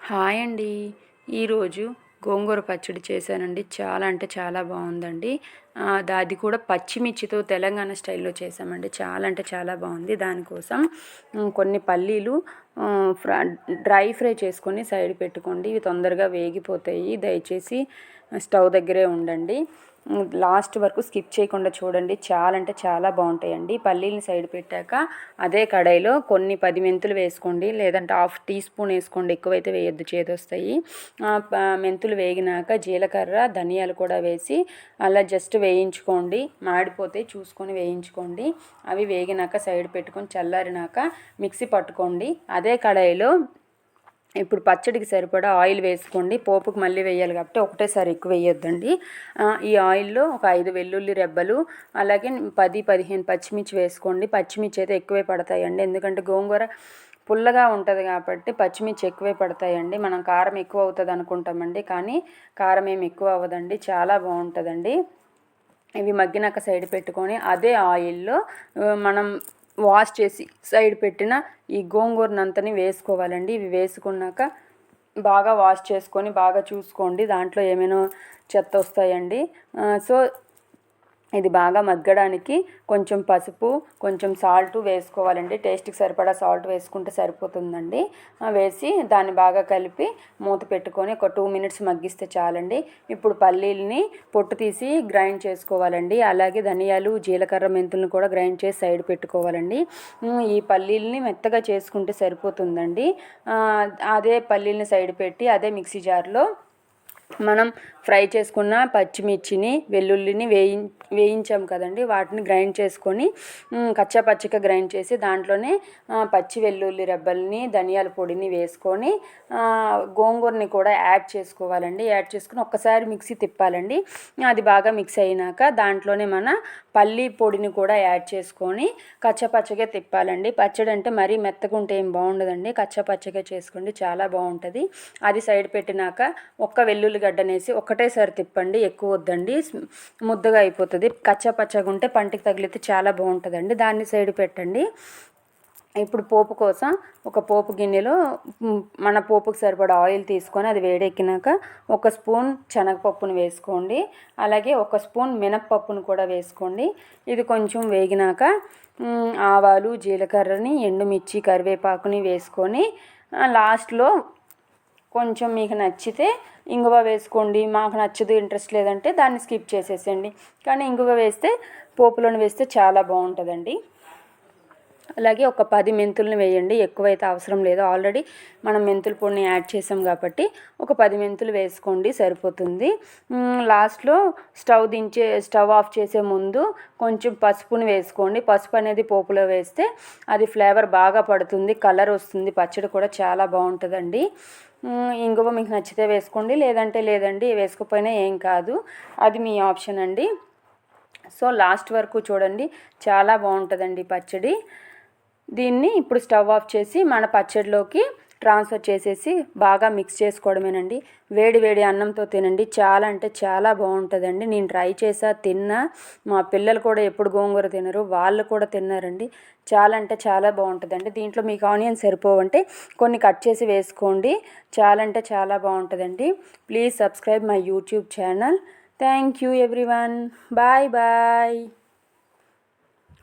Hi అండి. ఈరోజు గోంగూర పచ్చడి చేశానండి. చాలా అంటే చాలా బాగుందండి. అది కూడా పచ్చిమిర్చితో తెలంగాణ స్టైల్లో చేసామండి. చాలా అంటే చాలా బాగుంది. దానికోసం కొన్ని పల్లీలు డ్రై ఫ్రై చేసుకొని సైడ్ పెట్టుకోండి. ఇవి తొందరగా వేగిపోతాయి. దయచేసి స్టవ్ దగ్గరే ఉండండి. లాస్ట్ వరకు స్కిప్ చేయకుండా చూడండి. చాలా అంటే చాలా బాగుంటాయండి. పల్లీలని సైడ్ పెట్టాక అదే కడాయిలో కొన్ని 10 మెంతులు వేసుకోండి, లేదంటే హాఫ్ టీ స్పూన్ వేసుకోండి. ఎక్కువైతే వేయొద్దు, చేదొస్తాయి. మెంతులు వేగినాక జీలకర్ర ధనియాలు కూడా వేసి అలా జస్ట్ వేయించుకోండి. మాడిపోతే చూసుకొని వేయించుకోండి. అవి వేగినాక సైడ్ పెట్టుకొని చల్లారినాక మిక్సీ పట్టుకోండి. అదే కడాయిలో ఇప్పుడు పచ్చడికి సరిపడా ఆయిల్ వేసుకోండి. పోపుకు మళ్ళీ వేయాలి కాబట్టి ఒకటేసారి ఎక్కువ వేయొద్దండి. ఈ ఆయిల్లో ఒక 5 వెల్లుల్లి రెబ్బలు, అలాగే 10-15 పచ్చిమిర్చి వేసుకోండి. పచ్చిమిర్చి అయితే ఎక్కువే పడతాయండి, ఎందుకంటే గోంగూర పుల్లగా ఉంటుంది కాబట్టి పచ్చిమిర్చి ఎక్కువే పడతాయండి. మనం కారం ఎక్కువ అవుతుంది అనుకుంటామండి, కానీ కారం ఏమి ఎక్కువ అవ్వదండి. చాలా బాగుంటుందండి. ఇవి మగ్గినాక సైడ్ పెట్టుకొని అదే ఆయిల్లో మనం వాష్ చేసి సైడ్ పెట్టిన ఈ గోంగూరనంతని వేసుకోవాలండి. ఇవి వేసుకున్నాక బాగా వాష్ చేసుకొని బాగా చూసుకోండి, దాంట్లో ఏమైనా చెత్త వస్తాయండి. సో ఇది బాగా మగ్గడానికి కొంచెం పసుపు, కొంచెం సాల్ట్ వేసుకోవాలండి. టేస్ట్కి సరిపడా సాల్ట్ వేసుకుంటే సరిపోతుందండి. వేసి దాన్ని బాగా కలిపి మూత పెట్టుకొని ఒక 2 మినిట్స్ మగ్గిస్తే చాలండి. ఇప్పుడు పల్లీలని పొట్టు తీసి గ్రైండ్ చేసుకోవాలండి. అలాగే ధనియాలు, జీలకర్ర, మెంతులను కూడా గ్రైండ్ చేసి సైడ్ పెట్టుకోవాలండి. ఈ పల్లీలని మెత్తగా చేసుకుంటే సరిపోతుందండి. అదే పల్లీలని సైడ్ పెట్టి అదే మిక్సీ జార్లో మనం ఫ్రై చేసుకున్న పచ్చిమిర్చిని, వెల్లుల్లిని వేయించాం కదండి, వాటిని గ్రైండ్ చేసుకొని కచ్చాపచ్చిగా గ్రైండ్ చేసి దాంట్లోనే పచ్చి వెల్లుల్లి రెబ్బల్ని, ధనియాల పొడిని వేసుకొని గోంగూరని కూడా యాడ్ చేసుకోవాలండి. యాడ్ చేసుకుని ఒక్కసారి మిక్సీ తిప్పాలండి. అది బాగా మిక్స్ అయినాక దాంట్లోనే మన పల్లి పొడిని కూడా యాడ్ చేసుకొని కచ్చాపచ్చగా తిప్పాలండి. పచ్చడి అంటే మరీ మెత్తగా ఉంటే ఏం బాగుండదండి. కచ్చాపచ్చగా చేసుకోండి, చాలా బాగుంటుంది. అది సైడ్ పెట్టినాక ఒక్క వెల్లుల్లిగడ్డనేసి ఒకటేసారి తిప్పండి, ఎక్కువ వద్దండి, ముద్దగా అయిపోతుంది. కచ్చాపచ్చగా ఉంటే పంటికి తగిలితే చాలా బాగుంటుందండి. దాన్ని సైడ్ పెట్టండి. ఇప్పుడు పోపు కోసం ఒక పోపు గిన్నెలో మన పోపుకి సరిపడా ఆయిల్ తీసుకొని అది వేడెక్కినాక 1 స్పూన్ శనగపప్పును వేసుకోండి. అలాగే 1 స్పూన్ మినప్పప్పును కూడా వేసుకోండి. ఇది కొంచెం వేగినాక ఆవాలు, జీలకర్రని, ఎండుమిర్చి, కరివేపాకుని వేసుకొని లాస్ట్లో కొంచెం మీకు నచ్చితే ఇంగువ వేసుకోండి. మాకు నచ్చదు, ఇంట్రెస్ట్ లేదంటే దాన్ని స్కిప్ చేసేసండి. కానీ ఇంగువ వేస్తే పోపులను వేస్తే చాలా బాగుంటుందండి. అలాగే ఒక 10 మెంతులను వేయండి, ఎక్కువైతే అవసరం లేదు. ఆల్రెడీ మనం మెంతుల పొడిని యాడ్ చేసాం కాబట్టి ఒక 10 మెంతులు వేసుకోండి, సరిపోతుంది. లాస్ట్లో స్టవ్ ఆఫ్ చేసే ముందు కొంచెం పసుపుని వేసుకోండి. పసుపు అనేది పోపులో వేస్తే అది ఫ్లేవర్ బాగా పడుతుంది, కలర్ వస్తుంది, పచ్చడి కూడా చాలా బాగుంటుందండి. ఇంగువ మీకు నచ్చితే వేసుకోండి, లేదండి, వేసుకోకపోయినా ఏం కాదు, అది మీ ఆప్షన్ అండి. సో లాస్ట్ వరకు చూడండి, చాలా బాగుంటుందండి పచ్చడి. దీన్ని ఇప్పుడు స్టవ్ ఆఫ్ చేసి మన పచ్చడిలోకి ట్రాన్స్ఫర్ చేసేసి బాగా మిక్స్ చేసుకోవడమేనండి. వేడి వేడి అన్నంతో తినండి, చాలా అంటే చాలా బాగుంటుందండి. నేను ట్రై చేసా, తిన్నా. మా పిల్లలు కూడా ఎప్పుడు గోంగూర తినరు, వాళ్ళు కూడా తిన్నారండి. చాలా అంటే చాలా బాగుంటుందండి. దీంట్లో మీకు ఆనియన్స్ సరిపోవంటే కొన్ని కట్ చేసి వేసుకోండి. చాలా అంటే చాలా బాగుంటుందండి. Please subscribe my YouTube channel. Thank you everyone. Bye bye.